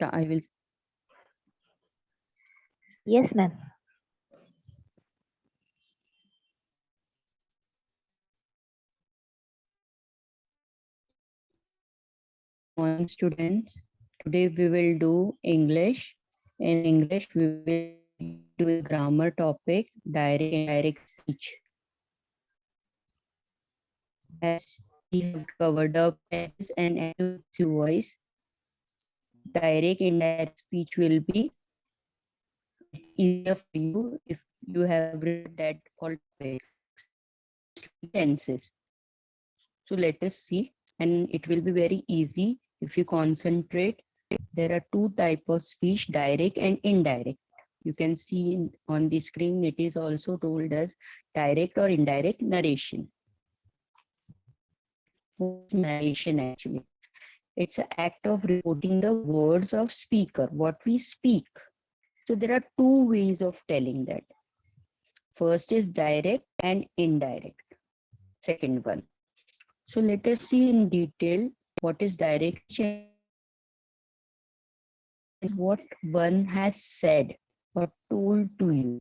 I will. Yes, ma'am. Morning, students. Today we will do English. In English, we will be doing grammar topic, direct, indirect speech. As we have covered up tenses and accusative voice, direct, indirect speech will be easier for you if you have read that all topics, mostly tenses. So let us see, and it will be very easy if you concentrate. There are two types of speech, direct and indirect. You can see on the screen, it is also told as direct or indirect narration. What is narration actually? It's an act of reporting the words of speaker, what we speak. So there are two ways of telling that. First is direct and indirect. Second one. So let us see in detail what is direct and what one has said or told to you.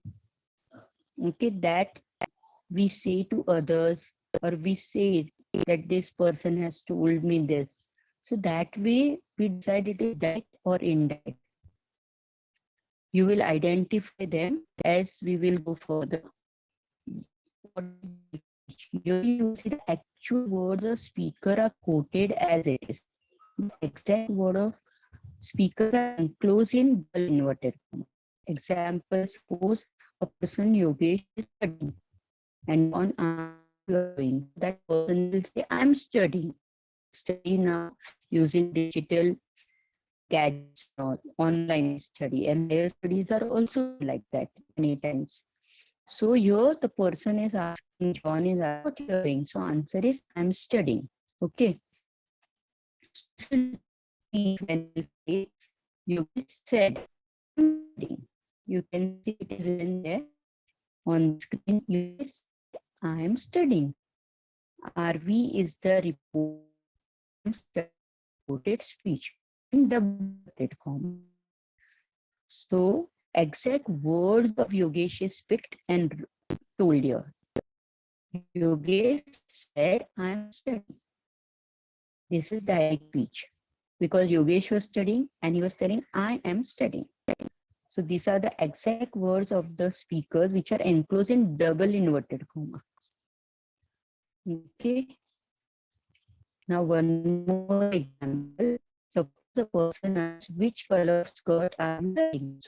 Okay, that we say to others, or we say that this person has told me this. So that way we decide it is direct or indirect. You will identify them as we will go further. Here you will see the actual words of speaker are quoted as it is. The exact word of speakers are enclosed in double inverted comma. Example, suppose a person Yogesh is studying and John asks what you are doing. That person will say, I'm studying. Study now using digital gadgets or online study. And higher studies are also like that many times. So here the person is asking, John is asking what you are doing. So answer is I'm studying. Okay. So this is speech when we say you said I'm studying. You can see it is written there on the screen. You said I am studying. RV is the report. I am studying reported speech in double inverted comma. So exact words of Yogesh is picked and told here. Yogesh said, I am studying. This is direct speech because Yogesh was studying and he was telling, I am studying. So these are the exact words of the speakers which are enclosed in double inverted comma. Okay. Now one more example. Suppose the person asks, which color of skirt are you wearing?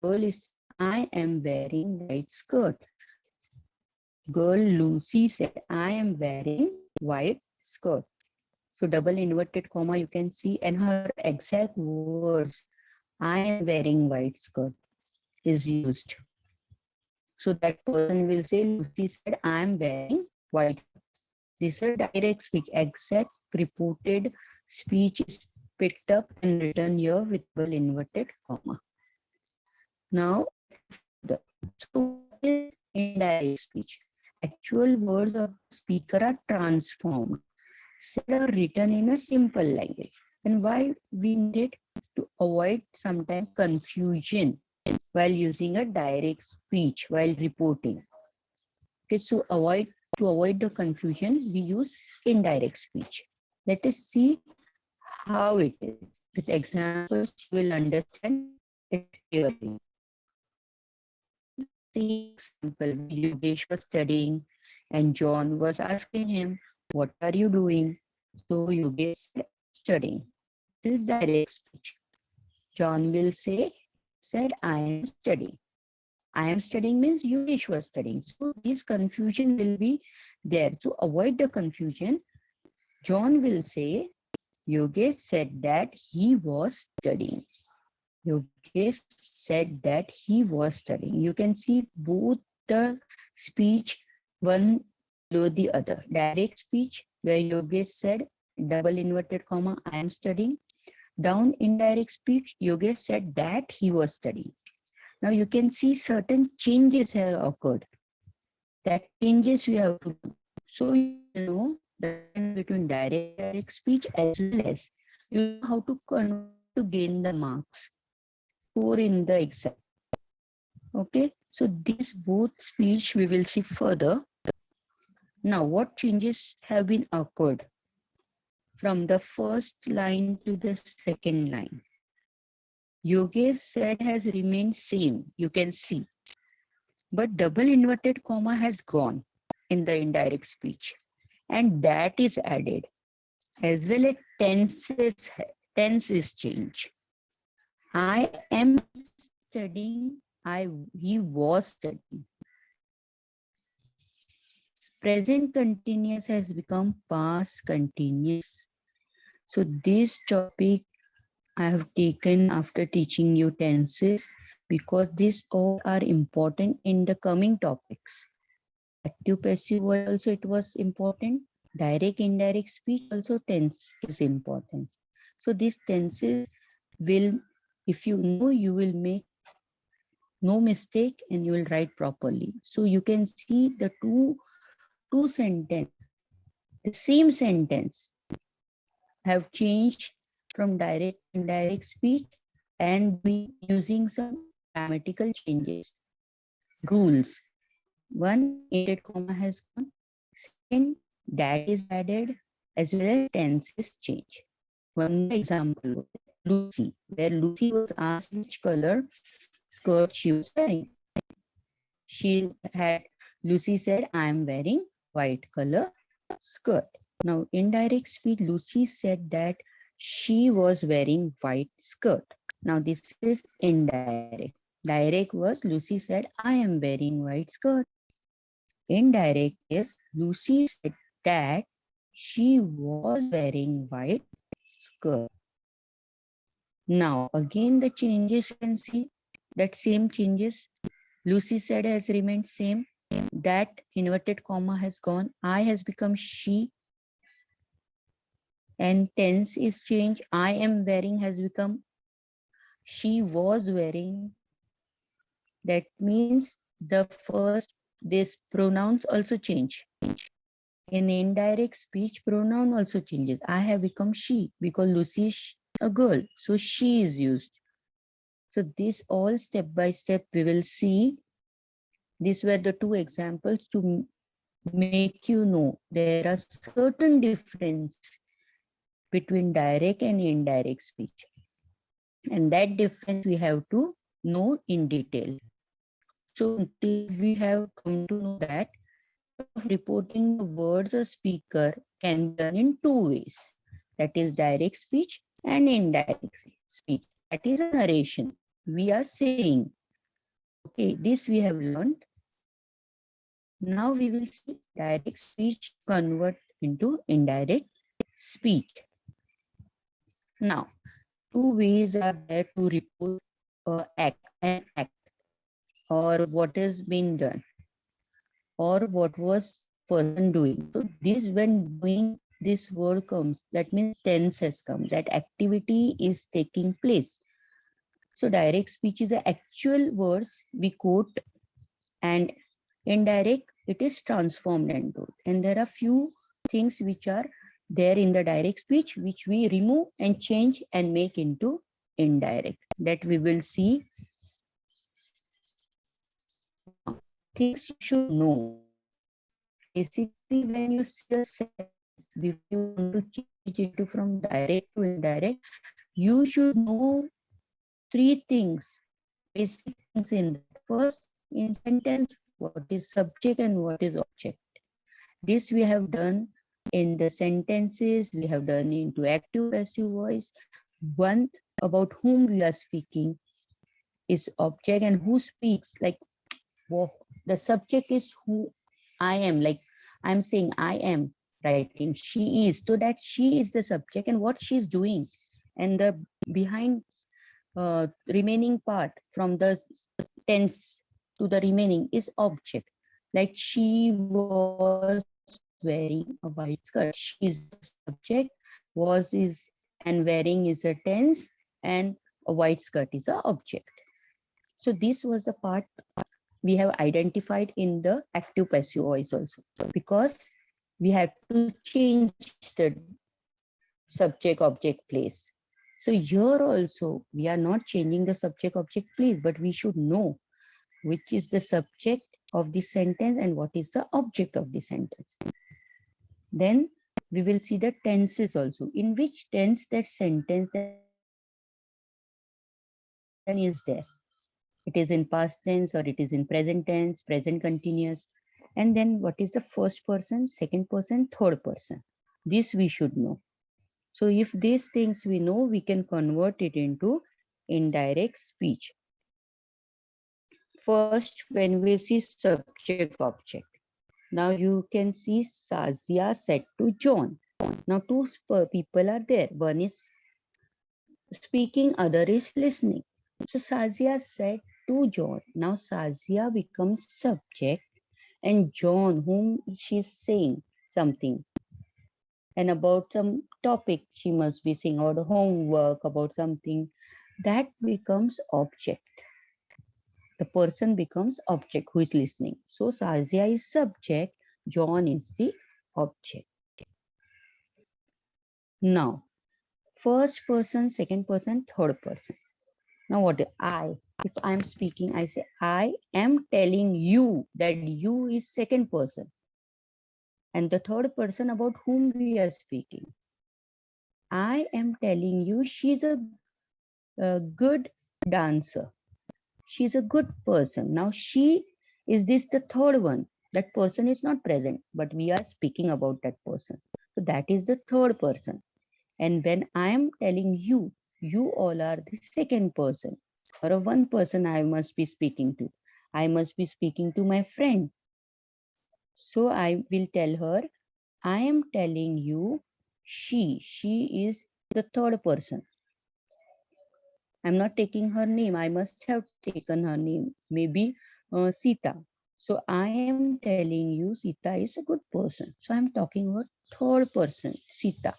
Girl is, I am wearing white skirt. Girl Lucy said, I am wearing white skirt. So double inverted comma you can see, and her exact words, I am wearing white skirt, is used. So that person will say, Lucy said, I am wearing white. This is a direct speech. Exact reported speech is picked up and written here with double inverted comma. Now, further. So what is indirect speech? Actual words of the speaker are transformed, said or written in a simple language. And why we need it? To avoid sometimes confusion while using a direct speech while reporting. Okay, so to avoid the confusion, we use indirect speech. Let us see how it is. With examples, you will understand it clearly. See example, Yogesh was studying and John was asking him, what are you doing? So Yogesh said, studying. This is direct speech. John will say, said, I am studying. I am studying means Yogesh was studying. So this confusion will be there. To avoid the confusion, John will say, Yogesh said that he was studying. Yogesh said that he was studying. You can see both the speech one below the other. Direct speech where Yogesh said double inverted comma I am studying. Down indirect speech Yogesh said that he was studying. Now you can see certain changes have occurred. That changes we have to do. So you know the difference between direct and indirect speech as well as you know how to convert to gain the marks, score in the exam. Okay, so these both speech we will see further. Now, what changes have been occurred from the first line to the second line? Yogesh said has remained same, you can see. But double inverted comma has gone in the indirect speech. And that is added. As well as tense is changed. I am studying, he was studying. Present continuous has become past continuous. So this topic I have taken after teaching you tenses because these all are important in the coming topics. Active passive voice also it was important. Direct indirect speech also tense is important. So these tenses will, if you know, you will make no mistake and you will write properly. So you can see the two sentences, the same sentence have changed from direct to indirect speech and we using some grammatical changes, rules. One, inverted comma has gone. Second, that is added as well as tense is changed. One more example was Lucy, where Lucy was asked which color skirt she was wearing. Lucy said, I am wearing white color skirt. Now, indirect speech, Lucy said that she was wearing white skirt. Now, this is indirect. Direct was Lucy said, I am wearing white skirt. Indirect is Lucy said that she was wearing white skirt. Now, again, the changes you can see that same changes. Lucy said has remained same. That inverted comma has gone. I has become she. And tense is changed. I am wearing has become she was wearing. That means the first, this pronouns also change. In indirect speech, pronoun also changes. I have become she because Lucy is a girl. So she is used. So this all step by step we will see. These were the two examples to make you know there are certain differences between direct and indirect speech. And that difference we have to know in detail. So until we have come to know that reporting the words a speaker can be done in two ways. That is direct speech and indirect speech. That is a narration. We are saying, okay, this we have learned. Now we will see direct speech convert into indirect speech. Now, two ways are there to report an act or what has been done or what was person doing. So this when doing this word comes, that means tense has come, that activity is taking place. So direct speech is the actual words we quote and indirect, it is transformed into. And there are few things which are there in the direct speech, which we remove and change and make into indirect. That we will see. Things you should know. Basically, when you see a sentence, if you want to change it from direct to indirect, you should know three things, basic things in that. First, in sentence, what is subject and what is object. This we have done in the sentences, we have done into active passive voice. One, about whom we are speaking is object and who speaks, like the subject is who I am, like I'm saying I am writing, she is, so that she is the subject and what she is doing. And the behind remaining part from the tense to the remaining is object. Like she was wearing a white skirt. She is the subject, was is and wearing is a tense, and a white skirt is a object. So this was the part we have identified in the active passive voice also, because we had to change the subject object place. So here also, we are not changing the subject object, please, but we should know which is the subject of the sentence and what is the object of the sentence. Then we will see the tenses also. In which tense that sentence then is there. It is in past tense or it is in present tense, present continuous. And then what is the first person, second person, third person? This we should know. So if these things we know, we can convert it into indirect speech. First, when we see subject object. Now you can see Sazia said to John. Now two people are there. One is speaking, other is listening. So Sazia said to John. Now Sazia becomes subject and John, whom she's saying something and about some topic she must be saying or the homework about something, that becomes object. The person becomes object who is listening. So Sazia is subject, John is the object. Now, first person, second person, third person. Now what I, if I'm speaking, I say, I am telling you, that you is second person. And the third person about whom we are speaking. I am telling you she's a good dancer. She's a good person. Now she, is this the third one? That person is not present, but we are speaking about that person. So that is the third person. And when I am telling you, you all are the second person or a one person I must be speaking to. I must be speaking to my friend. So I will tell her, I am telling you, she is the third person. I'm not taking her name. I must have taken her name. Maybe Sita. So I am telling you, Sita is a good person. So I'm talking about third person, Sita.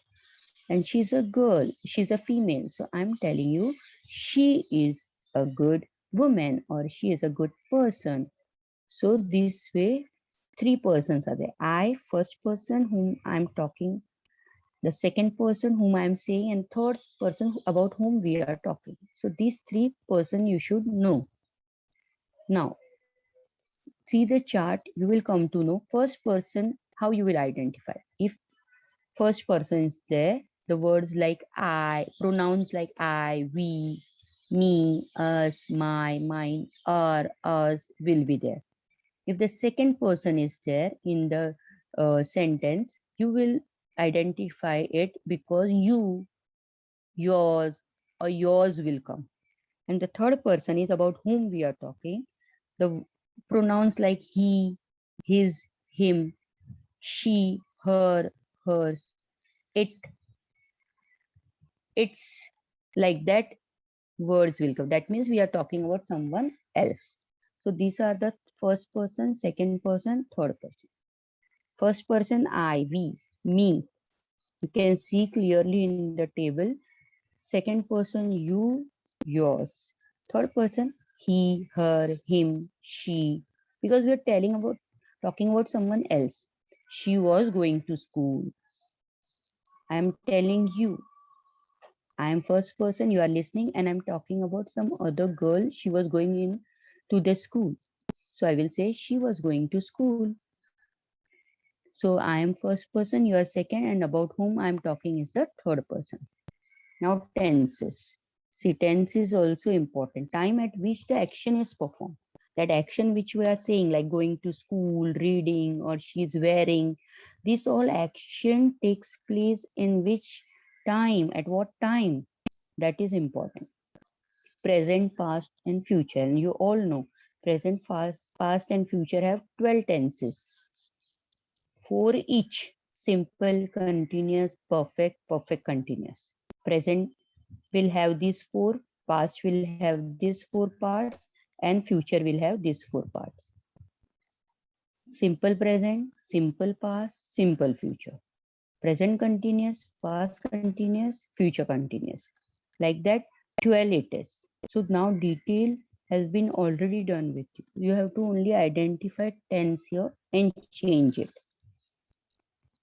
And she's a girl. She's a female. So I'm telling you, she is a good woman or she is a good person. So this way, three persons are there. I, first person whom I'm talking, the second person whom I am saying, and third person about whom we are talking. So these three person you should know. Now, see the chart, you will come to know first person, how you will identify. If first person is there, the words like I, pronouns like I, we, me, us, my, mine, our, us will be there. If the second person is there in the sentence, you will identify it because you, yours, or yours will come. And the third person is about whom we are talking. The pronouns like he, his, him, she, her, hers, it, it's, like that words will come. That means we are talking about someone else. So these are the first person, second person, third person. First person, I, we, me. You can see clearly in the table. Second person, you, yours. Third person, he, her, him, she. Because we are talking about someone else. She was going to school. I am telling you. I am first person, you are listening, and I'm talking about some other girl. She was going in to the school. So I will say she was going to school. So I am first person, you are second, and about whom I am talking is the third person. Now tenses. See, tense is also important. Time at which the action is performed. That action which we are saying, like going to school, reading, or she's wearing, this all action takes place in which time, at what time? That is important. Present, past, and future. And you all know present, past, and future have 12 tenses. For each: simple, continuous, perfect, perfect continuous. Present will have these four, past will have these four parts, and future will have these four parts. Simple present, simple past, simple future. Present continuous, past continuous, future continuous. Like that, 12 it is. So now detail has been already done with you. You have to only identify tense here and change it.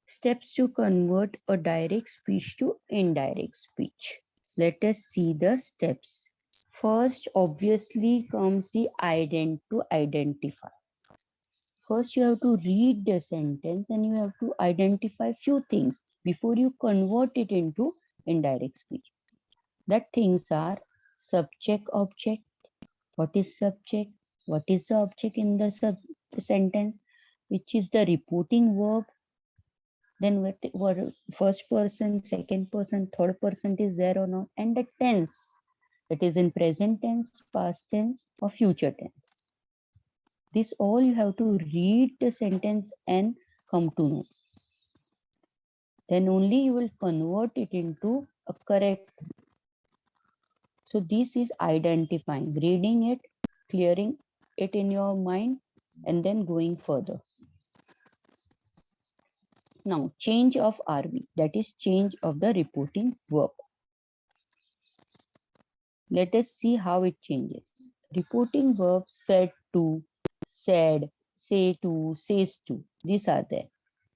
Steps to convert a direct speech to indirect speech. Let us see the steps. First, obviously, comes the to identify. First, you have to read the sentence and you have to identify few things before you convert it into indirect speech. That things are subject, object. What is subject? What is the object in the sentence? Which is the reporting verb? Then what first person, second person, third person is there or not? And the tense. It is in present tense, past tense, or future tense. This all you have to read the sentence and come to know. Then only you will convert it into a correct. So this is identifying, reading it, clearing it in your mind, and then going further. Now, change of RV, that is change of the reporting verb. Let us see how it changes. Reporting verbs said to, said, say to, says to. These are there,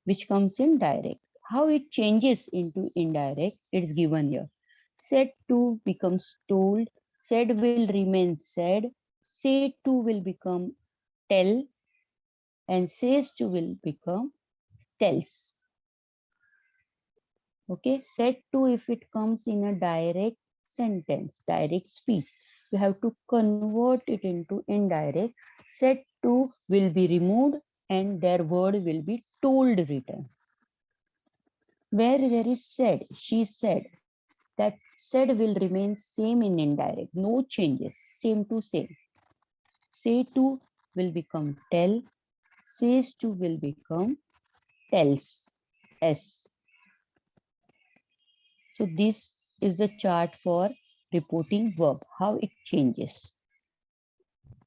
which comes in direct. How it changes into indirect, it's given here. Said to becomes told, said will remain said, say to will become tell, and says to will become tells. Okay, said to if it comes in a direct sentence, direct speech, you have to convert it into indirect. Said to will be removed and their word will be told written. Where there is said, she said, that said will remain same in indirect, no changes, same to same. Say to will become tell, says to will become tells, S. So this is the chart for reporting verb, how it changes.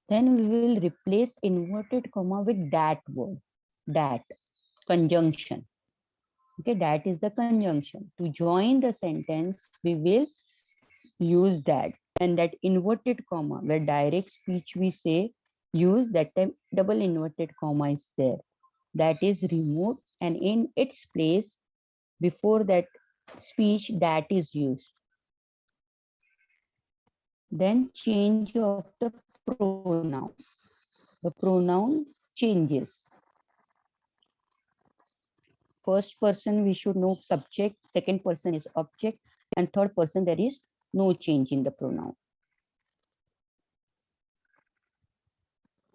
Then we will replace inverted comma with that word, that, conjunction. Okay, that is the conjunction. To join the sentence, we will use that. And that inverted comma, where direct speech we say, use that time double inverted comma is there. That is removed, and in its place, before that speech, that is used. Then change of the pronoun. The pronoun changes. First person we should know subject, second person is object, and third person there is no change in the pronoun.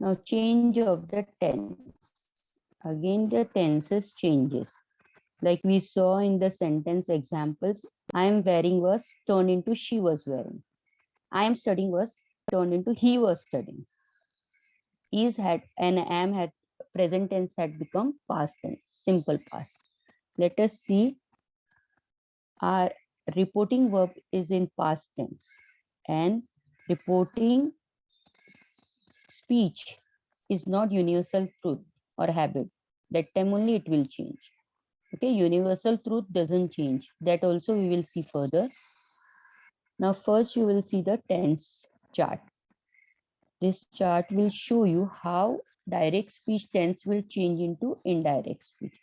Now change of the tense. Again the tenses changes. Like we saw in the sentence examples, I am wearing was turned into she was wearing. I am studying was turned into he was studying. Is had and am had present tense had become past tense, simple past. Let us see. Our reporting verb is in past tense and reporting speech is not universal truth or habit. That time only it will change. Okay, universal truth doesn't change. That also we will see further. Now first you will see the tense chart. This chart will show you how direct speech tense will change into indirect speech.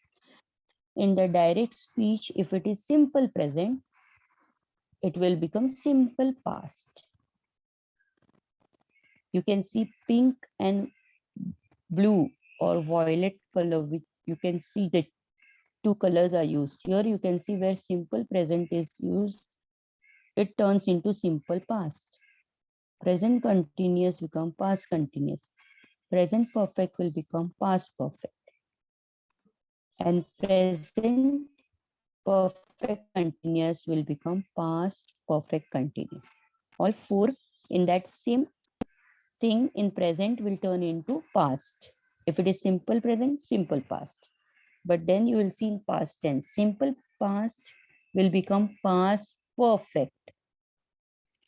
In the direct speech, if it is simple present, it will become simple past. You can see pink and blue or violet color, which you can see the two colors are used. Here you can see where simple present is used, it turns into simple past. Present continuous become past continuous. Present perfect will become past perfect. And present perfect continuous will become past perfect continuous. All four in that same thing in present will turn into past. If it is simple present, simple past. But then you will see in past tense, simple past will become past perfect.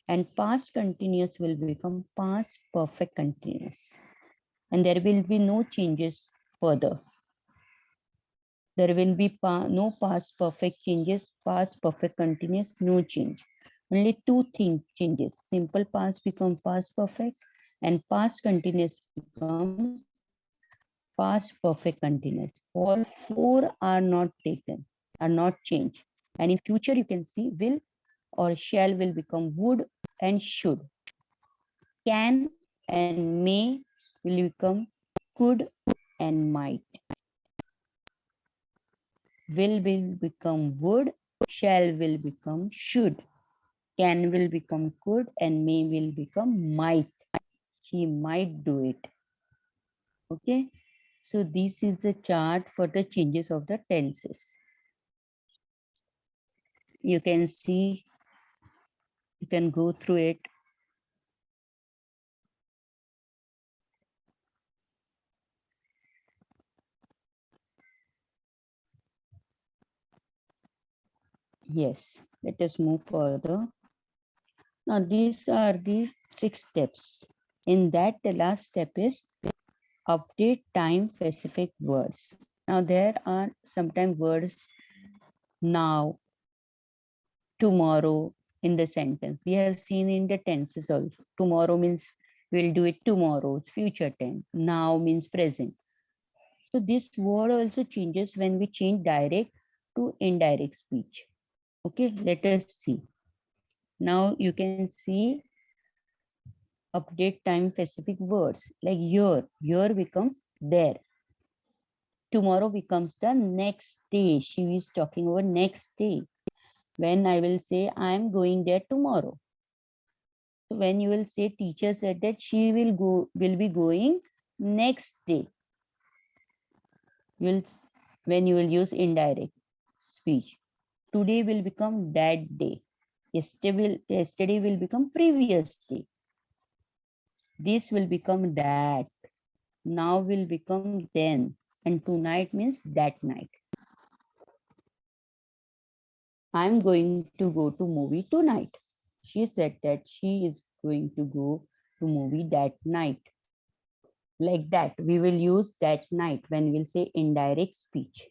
And past continuous will become past perfect continuous. And there will be no changes further. There will be no past perfect changes, past perfect continuous, no change. Only two things changes. Simple past become past perfect and past continuous becomes past perfect continuous. All four are not taken, are not changed. And in future you can see will or shall will become would and should. Can and may will become could and might. Will become would, shall will become should. Can will become could and may will become might. She might do it. Okay. So this is the chart for the changes of the tenses. You can see, you can go through it. Yes. Let us move further. Now these are the 6 steps. In that, the last step is update time specific words. Now there are sometimes words now, tomorrow in the sentence. We have seen in the tenses also. Tomorrow means we'll do it tomorrow, it's future tense. Now means present. So this word also changes when we change direct to indirect speech. Okay, let us see. Now you can see update time specific words like here becomes there. Tomorrow becomes the next day. She is talking about next day. When I will say I'm going there tomorrow. So when you will say teacher said that she will be going next day. You'll when you will use indirect speech. Today will become that day. Yesterday will become previous day. This will become that. Now will become then. And tonight means that night. I'm going to go to movie tonight. She said that she is going to go to movie that night. Like that, we will use that night when we'll say indirect speech.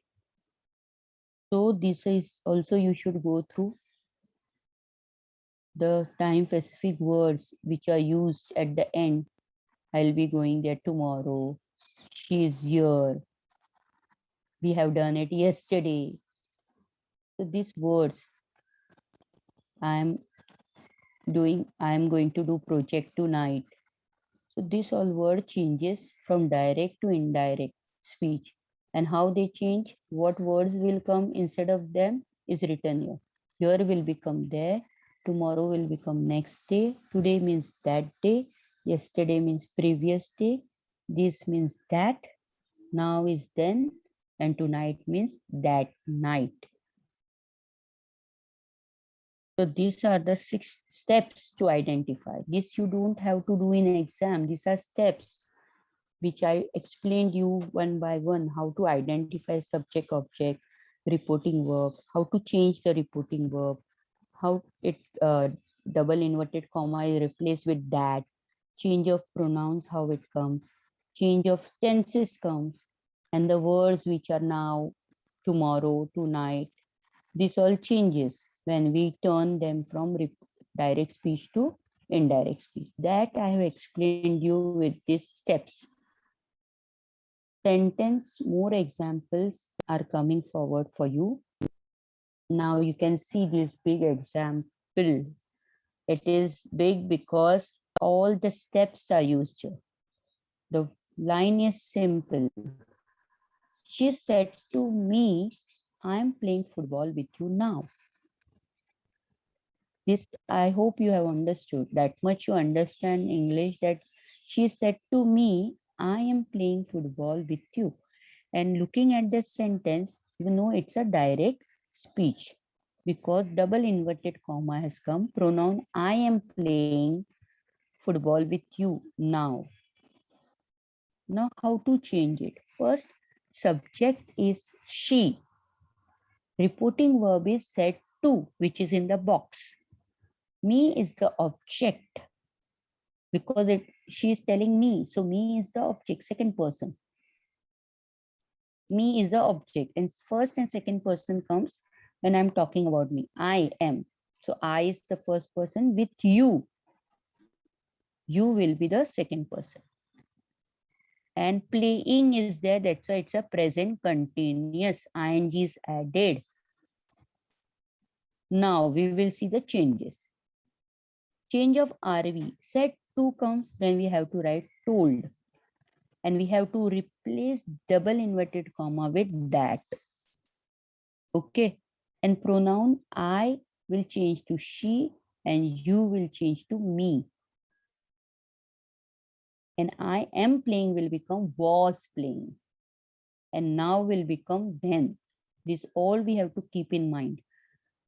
So this is also you should go through the time specific words which are used at the end. I'll be going there tomorrow. She is here. We have done it yesterday. So these words I'm I'm going to do project tonight. So this all word changes from direct to indirect speech. And how they change, what words will come instead of them is written here. Here will become there, tomorrow will become next day, today means that day, yesterday means previous day, this means that, now is then, and tonight means that night. So these are the 6 steps to identify. This you don't have to do in an exam. These are steps which I explained you one by one, how to identify subject object, reporting verb, how to change the reporting verb, how it double inverted comma is replaced with that, change of pronouns, how it comes, change of tenses comes, and the words which are now, tomorrow, tonight, this all changes when we turn them from direct speech to indirect speech. That I have explained you with these steps. Sentence, more examples are coming forward for you. Now you can see this big example. It is big because all the steps are used here. The line is simple. She said to me, I'm playing football with you now. This, I hope you have understood. That much you understand English, that she said to me, I am playing football with you. And looking at this sentence, you know it's a direct speech because double inverted comma has come. Pronoun I am playing football with you now. Now how to change it? First, subject is she. Reporting verb is said to, which is in the box. Me is the object because she is telling me. So me is the object, second person. Me is the object, and first and second person comes when I'm talking about me. I am. So I is the first person with you. You will be the second person. And playing is there, that's why it's a present continuous. Ing is added. Now we will see the changes. Change of RV. Said to comes, then we have to write told. And we have to replace double inverted comma with that. Okay. And pronoun I will change to she and you will change to me. And I am playing will become was playing. And now will become then. This all we have to keep in mind.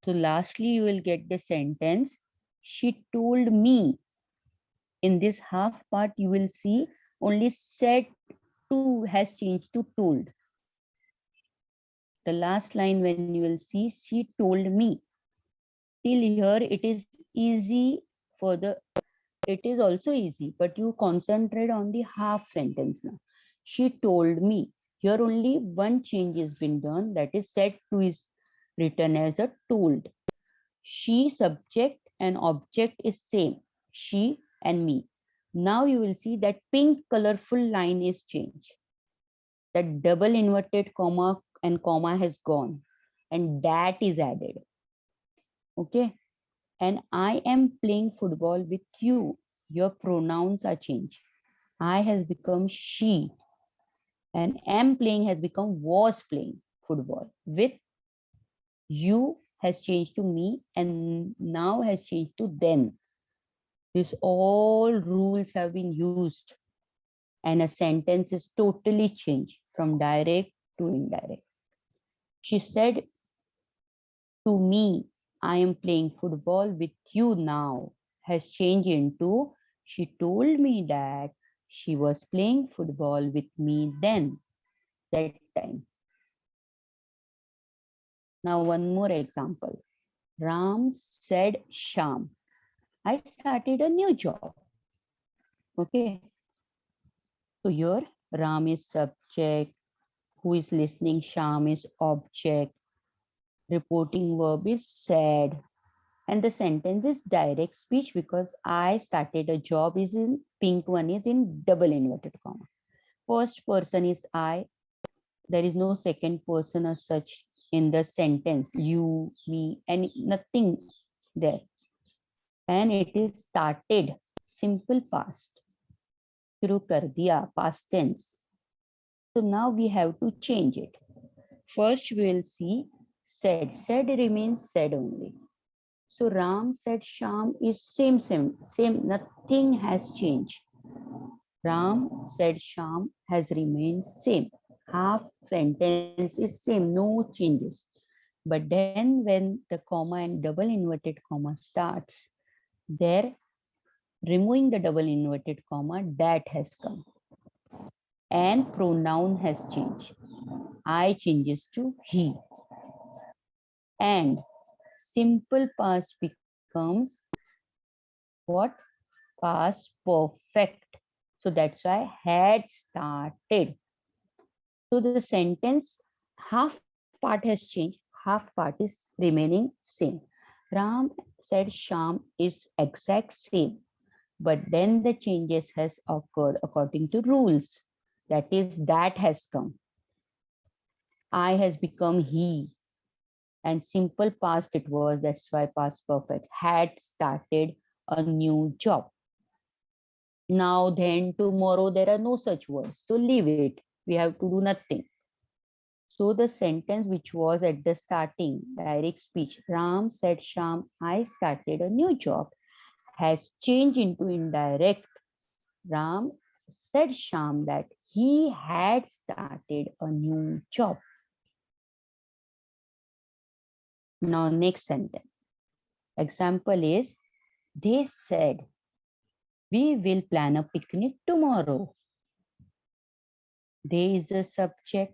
So lastly, you will get the sentence, she told me. In this half part, you will see only said to has changed to told. The last line when you will see, she told me. Till here, it is easy for the, it is also easy, but you concentrate on the half sentence now. She told me. Here only one change has been done, that is said to is written as a told. She subject and object is same, she and me. Now you will see that pink colorful line is changed. That double inverted comma and comma has gone and that is added. Okay. And I am playing football with you. Your pronouns are changed. I has become she and am playing has become was playing football with you has changed to me and now has changed to then. These all rules have been used and a sentence is totally changed from direct to indirect. She said to me, I am playing football with you now has changed into she told me that she was playing football with me then, that time. Now one more example. Ram said Sham, I started a new job. Okay. So here Ram is subject, who is listening, Sham is object, reporting verb is said, and the sentence is direct speech because I started a job is in pink one is in double inverted comma. First person is I. There is no second person as such in the sentence. You, me, and nothing there. And it is started. Simple past. Shuru kar diya, past tense. So now we have to change it. First we will see said. Said remains said only. So Ram said Sham is same. Nothing has changed. Ram said Sham has remained same. Half sentence is same, no changes. But then when the comma and double inverted comma starts, there removing the double inverted comma, that has come. And pronoun has changed. I changes to he. And simple past becomes what? Past perfect. So that's why had started. So the sentence half part has changed, half part is remaining same. Ram said Sham is exact same, but then the changes has occurred according to rules. That is, that has come. I has become he. And simple past it was, that's why past perfect. Had started a new job. Now, then, tomorrow, there are no such words. So leave it. We have to do nothing. So the sentence which was at the starting, direct speech, Ram said Sham, I started a new job, has changed into indirect. Ram said Sham that he had started a new job. Now next sentence. Example is, they said, we will plan a picnic tomorrow. They is the subject,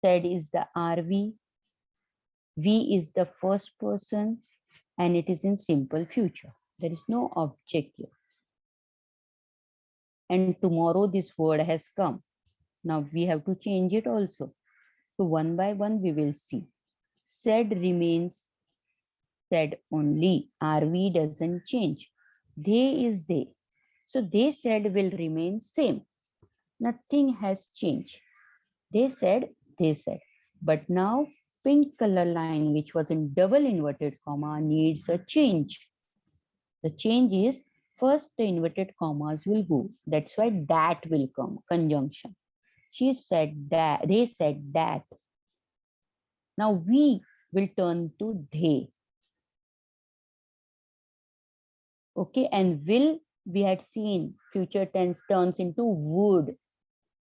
said is the RV, we is the first person, and it is in simple future. There is no object here. And tomorrow this word has come. Now we have to change it also. So one by one we will see. Said remains said only. RV doesn't change. They is they. So they said will remain same. Nothing has changed. They said, they said. But now pink color line, which was in double inverted comma, needs a change. The change is first the inverted commas will go. That's why that will come, conjunction. She said that, they said that. Now we will turn to they. Okay, and will, we had seen future tense turns into would.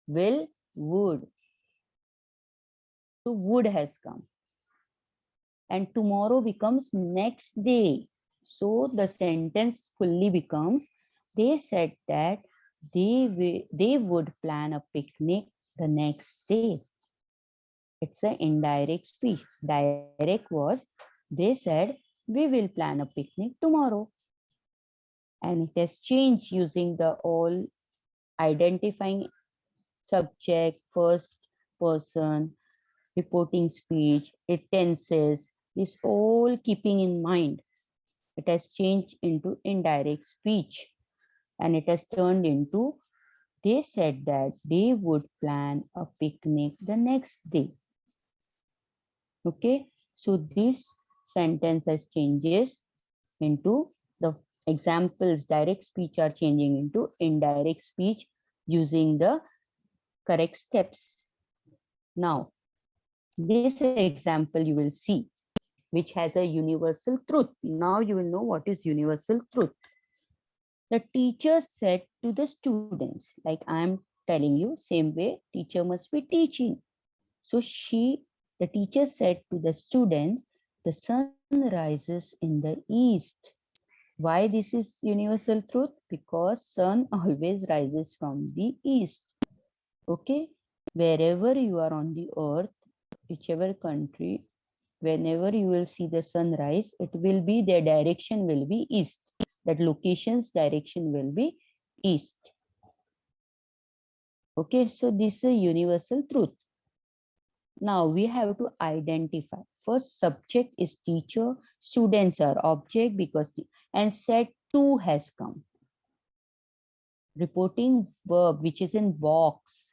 Will, would. So would has come. And tomorrow becomes next day. So the sentence fully becomes, they said that they would plan a picnic the next day. It's an indirect speech. Direct was, they said, we will plan a picnic tomorrow. And it has changed using the all identifying subject, first person, reporting speech, it tenses, this all keeping in mind. It has changed into indirect speech and it has turned into, they said that they would plan a picnic the next day. Okay, so this sentence has changes into the examples. Direct speech are changing into indirect speech using the correct steps. Now, this example you will see, which has a universal truth. Now you will know what is universal truth. The teacher said to the students, like I am telling you, same way teacher must be teaching. So the teacher said to the students, the sun rises in the east. Why this is universal truth? Because sun always rises from the east. Okay, wherever you are on the earth, whichever country, whenever you will see the sunrise, it will be, their direction will be east. That location's direction will be east. Okay, so this is a universal truth. Now we have to identify. First subject is teacher, students are object because and said to has come. Reporting verb which is in box.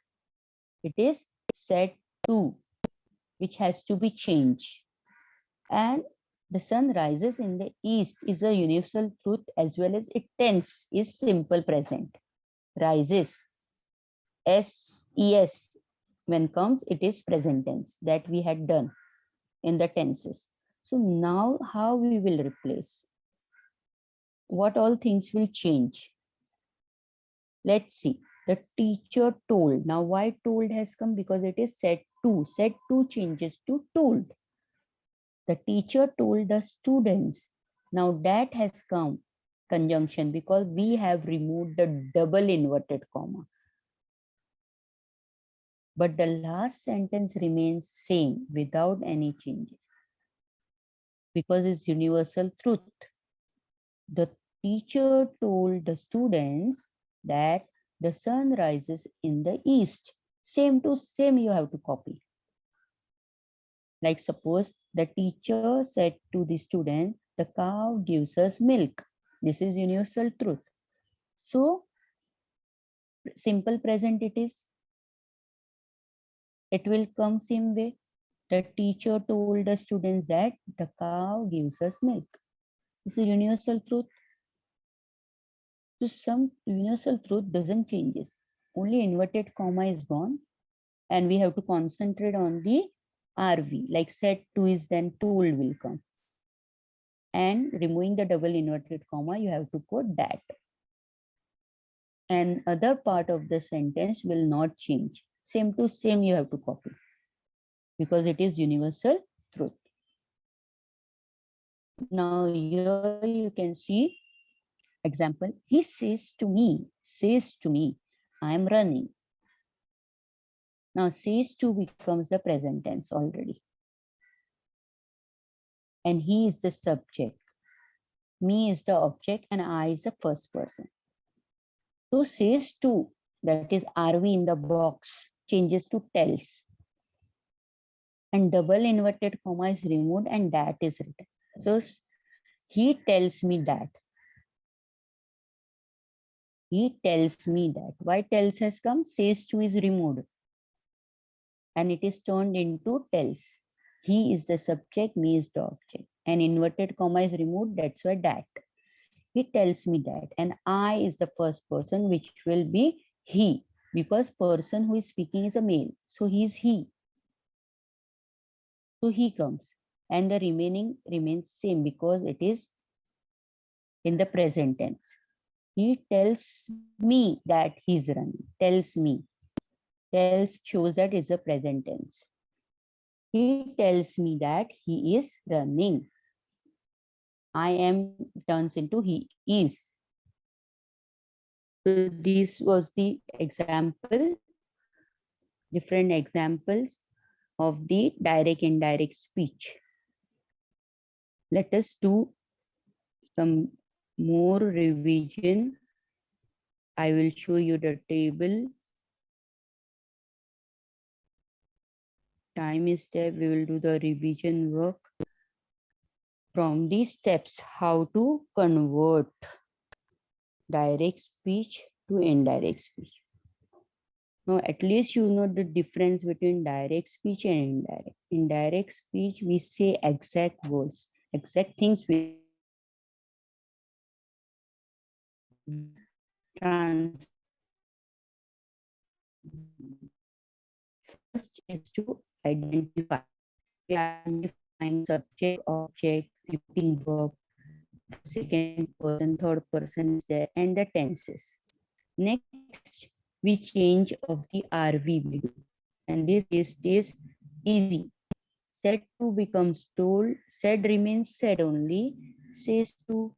It is said to, which has to be changed. And the sun rises in the east is a universal truth as well as it tense is simple present. Rises. S-E-S. When comes, it is present tense that we had done in the tenses. So now how we will replace? What all things will change? Let's see. The teacher told. Now why told has come? Because it is said to. Said to changes to told. The teacher told the students. Now that has come conjunction because we have removed the double inverted comma. But the last sentence remains same without any changes because it's universal truth. The teacher told the students that the sun rises in the east. Same to same you have to copy. Like suppose the teacher said to the student, the cow gives us milk. This is universal truth. So simple present it is. It will come same way. The teacher told the students that the cow gives us milk. This is universal truth. So some universal truth doesn't change. Only inverted comma is gone. And we have to concentrate on the RV. Like said to is then told will come. And removing the double inverted comma, you have to put that. And other part of the sentence will not change. Same to same you have to copy. Because it is universal truth. Now here you can see example. He says to me, I am running. Now says to becomes the present tense already. And he is the subject. Me is the object and I is the first person. So says to, that is RV in the box, changes to tells. And double inverted comma is removed and that is written. So he tells me that. He tells me that. Why tells has come? Says to is removed. And it is turned into tells. He is the subject, me is the object. An inverted comma is removed, that's why that. He tells me that. And I is the first person, which will be he, because person who is speaking is a male. So he is he. So he comes. And the remaining remains same because it is in the present tense. He tells me that he's running. Tells me. Tells shows that it's a present tense. He tells me that he is running. I am turns into he is. So this was the example, different examples of the direct indirect speech. Let us do some more revision. I will show you the table. Time is there. We will do the revision work from these steps, how to convert direct speech to indirect speech. Now, at least you know the difference between direct speech and indirect. Indirect speech, we say exact words, exact things we translate. First is to identify. We are identifying subject, object, repeating verb, second person, third person is there, and the tenses. Next, we change of the RV we do. And this is easy. Said to becomes told, said remains said only, says to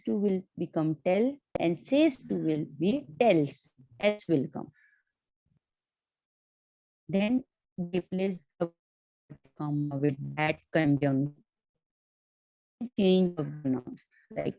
will become tell, and says to will be tells, S will come. Then replace the comma with that conjunction. Then change of the noun. Like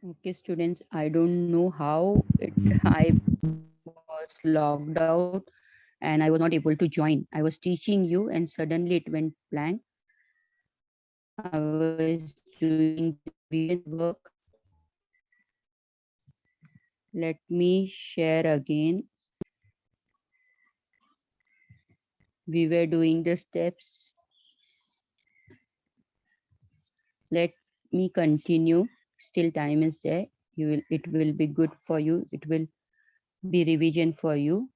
okay, students, I don't know how I was logged out and I was not able to join. I was teaching you and suddenly it went blank. I was doing the revision work. Let me share again. We were doing the steps. Let me continue. Still time is there. It will be good for you. It will be revision for you.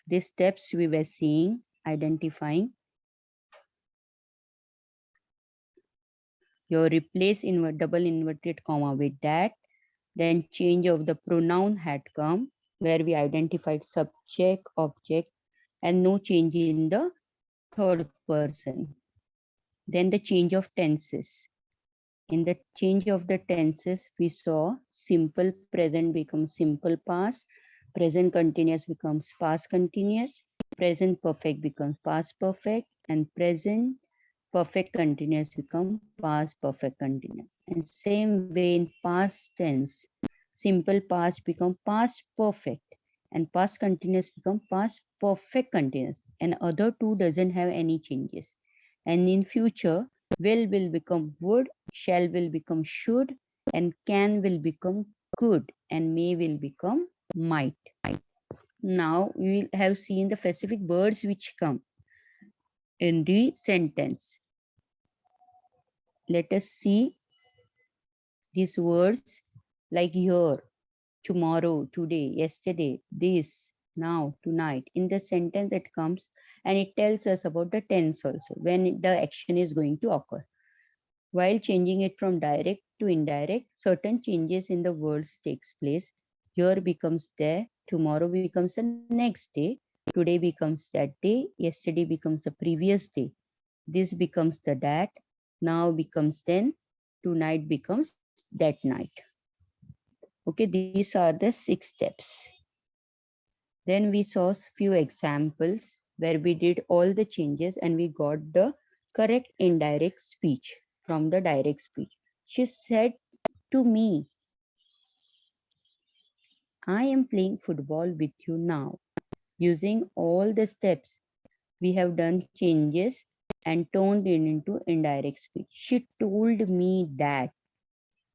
The steps we were seeing, identifying. You replace double inverted comma with that. Then change of the pronoun had come. where we identified subject, object, and no change in the third person. Then the change of tenses. In the change of the tenses, we saw simple present becomes simple past, present continuous becomes past continuous, present perfect becomes past perfect, and present perfect continuous become past perfect continuous. And same way in past tense, simple past become past perfect, and past continuous become past perfect continuous. And other two doesn't have any changes. And in future, will become would, shall will become should, and can will become could, and may will become might. Now we will have seen the specific words which come in the sentence. Let us see these words like here, tomorrow, today, yesterday, this, now, tonight. In the sentence it comes and it tells us about the tense also, when the action is going to occur. While changing it from direct to indirect, certain changes in the words takes place. Here becomes there, tomorrow becomes the next day, today becomes that day, yesterday becomes the previous day, this becomes the that, now becomes then, tonight becomes that night. Okay, these are the 6 steps. Then we saw few examples where we did all the changes and we got the correct indirect speech from the direct speech. She said to me, I am playing football with you now. Using all the steps, we have done changes and turned it into indirect speech. She told me that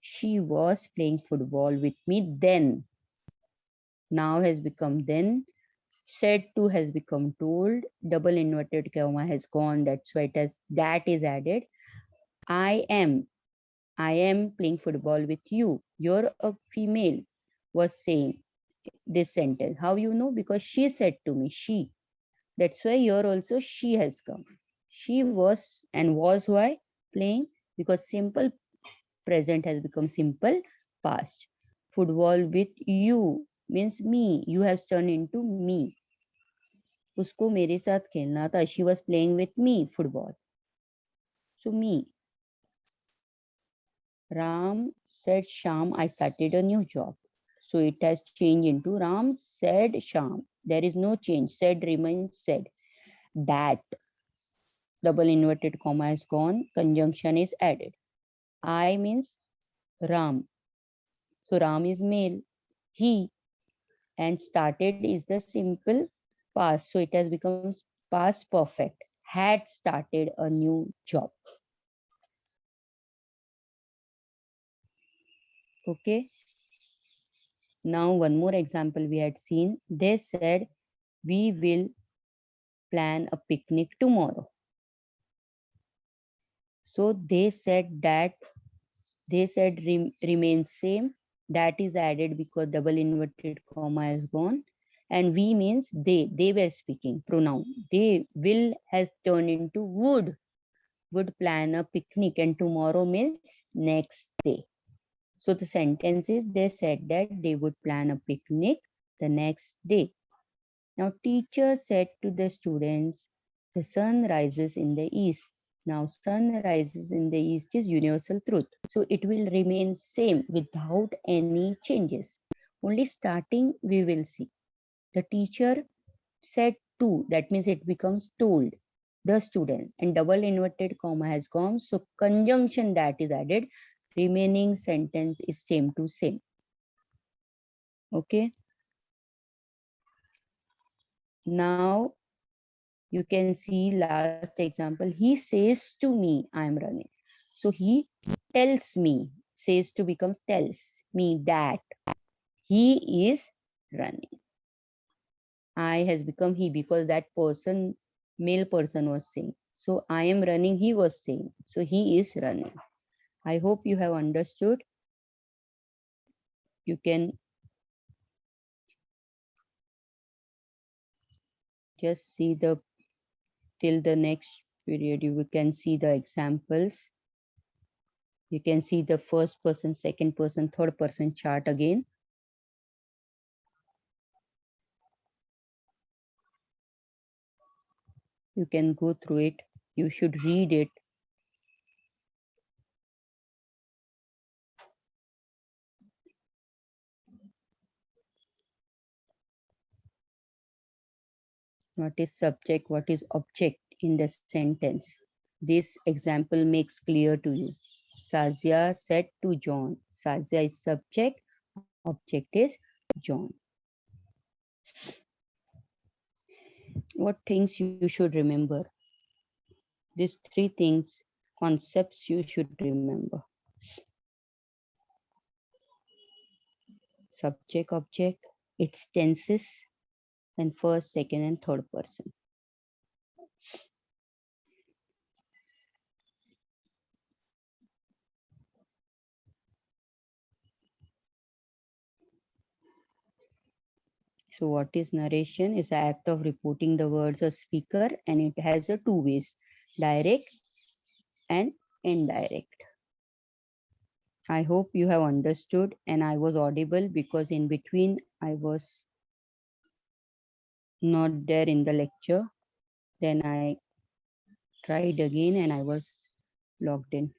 she was playing football with me then. Now has become then. Said to has become told. Double inverted comma has gone. That's why it has that is added. I am playing football with you. You're a female was saying this sentence. How you know? Because she said to me, she. That's why here also she has come. She was and was why playing because simple present has become simple past. Football with you means me. You have turned into me. उसको मेरे साथ खेलना था. She was playing with me football. So me. Ram said Sham, I started a new job. So it has changed into Ram said Sham. There is no change. Said remains said. That double inverted comma is gone. Conjunction is added. I means Ram. So Ram is male. He and started is the simple past. So it has become past perfect. Had started a new job. Okay. Now one more example we had seen. They said we will plan a picnic tomorrow. So they said that remain same. That is added because double inverted comma is gone. And we means they were speaking pronoun. They will has turned into would plan a picnic, and tomorrow means next day. So the sentence is they said that they would plan a picnic the next day. Now teacher said to the students, the sun rises in the east. Now sun rises in the east is universal truth. So it will remain same without any changes. Only starting we will see. The teacher said to, that means it becomes told the student, and double inverted comma has gone. So conjunction that is added. Remaining sentence is same to same. Okay. Now you can see last example. He says to me, I am running. So he tells me, says to become tells me that he is running. I has become he because that person, male person was saying. So I am running, he was saying. So he is running. I hope you have understood. You can just see the till the next period. You can see the examples. You can see the first person, second person, third person chart again. You can go through it. You should read it. What is subject? What is object in the sentence? This example makes clear to you. Sazia said to John. Sazia is subject, object is John. What things you should remember? These three things, concepts you should remember. Subject, object, its tenses, and first, second, and third person. So what is narration? Is the act of reporting the words of speaker, and it has a two ways, direct and indirect. I hope you have understood and I was audible, because in between I was not there in the lecture. Then I tried again and I was logged in.